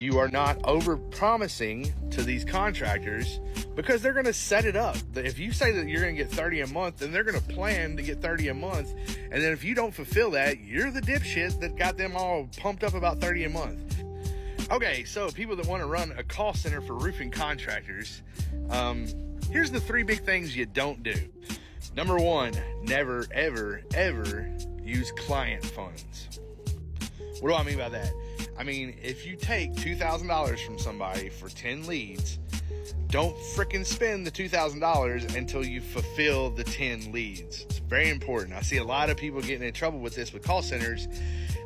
you are not over promising to these contractors, because they're going to set it up. If you say that you're going to get 30 a month, then they're going to plan to get 30 a month. And then if you don't fulfill that, you're the dipshit that got them all pumped up about 30 a month. Okay, so people that want to run a call center for roofing contractors, here's the 3 big things you don't do. Number 1, never, ever, ever use client funds. What do I mean by that? I mean, if you take $2,000 from somebody for 10 leads, don't fricking spend the $2,000 until you fulfill the 10 leads. It's very important. I see a lot of people getting in trouble with this with call centers,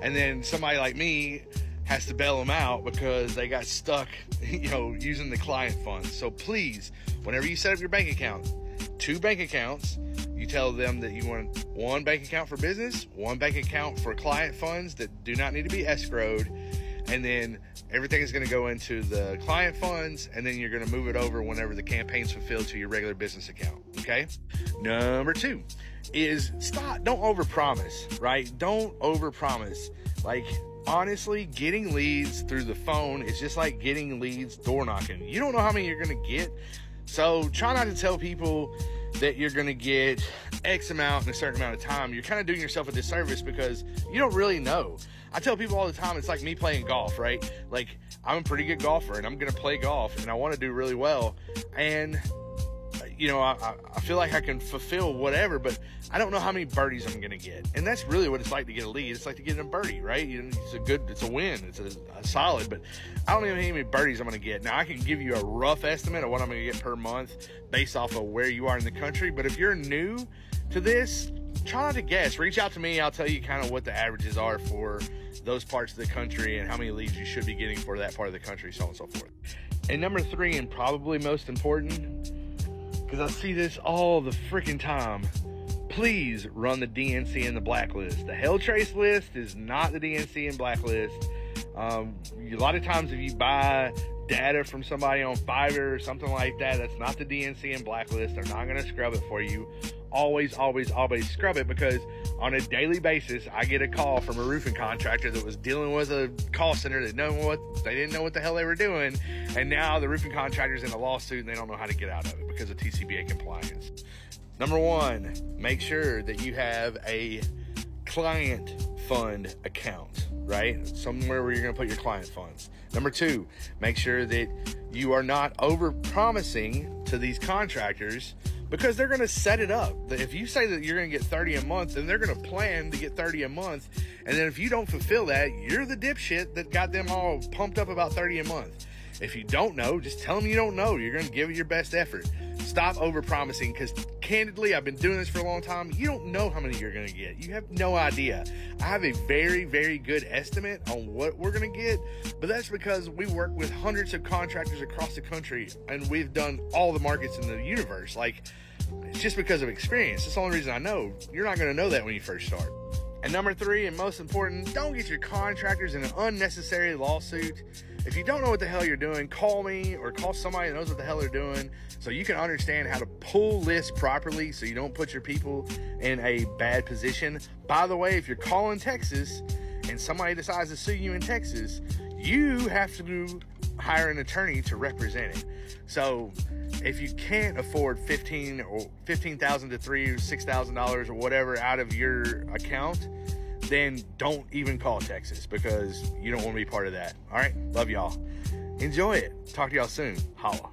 and then somebody like me has to bail them out because they got stuck, using the client funds. So please, whenever you set up your bank account, 2 bank accounts, you tell them that you want 1 bank account for business, 1 bank account for client funds that do not need to be escrowed, and then everything is going to go into the client funds, and then you're going to move it over whenever the campaign's fulfilled to your regular business account, okay? Number 2 is don't overpromise, right? Don't overpromise. Like, honestly, getting leads through the phone is just like getting leads door knocking. You don't know how many you're going to get, so try not to tell people that you're going to get X amount in a certain amount of time. You're kind of doing yourself a disservice because you don't really know. I tell people all the time, it's like me playing golf, right? Like, I'm a pretty good golfer and I'm going to play golf and I want to do really well. And, I feel like I can fulfill whatever, but I don't know how many birdies I'm going to get. And that's really what it's like to get a lead. It's like to get a birdie, right? It's a win. It's a solid, but I don't even know how many birdies I'm going to get. Now, I can give you a rough estimate of what I'm going to get per month based off of where you are in the country. But if you're new to this, try not to guess. Reach out to me. I'll tell you kind of what the averages are for those parts of the country and how many leads you should be getting for that part of the country, so on and so forth. And number 3, and probably most important, because I see this all the freaking time, please run the DNC and the blacklist. The HellTrace list is not the DNC and blacklist. A lot of times if you buy data from somebody on Fiverr or something like that, that's not the DNC and blacklist. They're not going to scrub it for you. Always, always, always scrub it, because on a daily basis, I get a call from a roofing contractor that was dealing with a call center that they didn't know what the hell they were doing. And now the roofing contractor's in a lawsuit and they don't know how to get out of it because of TCPA compliance. Number 1, make sure that you have a client fund account, right? Somewhere where you're going to put your client funds. Number 2, make sure that you are not over promising to these contractors, because they're going to set it up. If you say that you're going to get 30 a month, then they're going to plan to get 30 a month. And then if you don't fulfill that, you're the dipshit that got them all pumped up about 30 a month. If you don't know, just tell them you don't know. You're going to give it your best effort. Stop over-promising, because candidly, I've been doing this for a long time. You don't know how many you're going to get. You have no idea. I have a very, very good estimate on what we're going to get, but that's because we work with hundreds of contractors across the country, and we've done all the markets in the universe. Like, it's just because of experience. That's the only reason I know. You're not going to know that when you first start. And number 3, and most important, don't get your contractors in an unnecessary lawsuit. If you don't know what the hell you're doing, call me or call somebody that knows what the hell they're doing, so you can understand how to pull lists properly so you don't put your people in a bad position. By the way, if you're calling Texas and somebody decides to sue you in Texas, you have to hire an attorney to represent it. So if you can't afford $15,000 to $3,000 or $6,000 or whatever out of your account, then don't even call Texas, because you don't want to be part of that. All right? Love y'all. Enjoy it. Talk to y'all soon. Holla.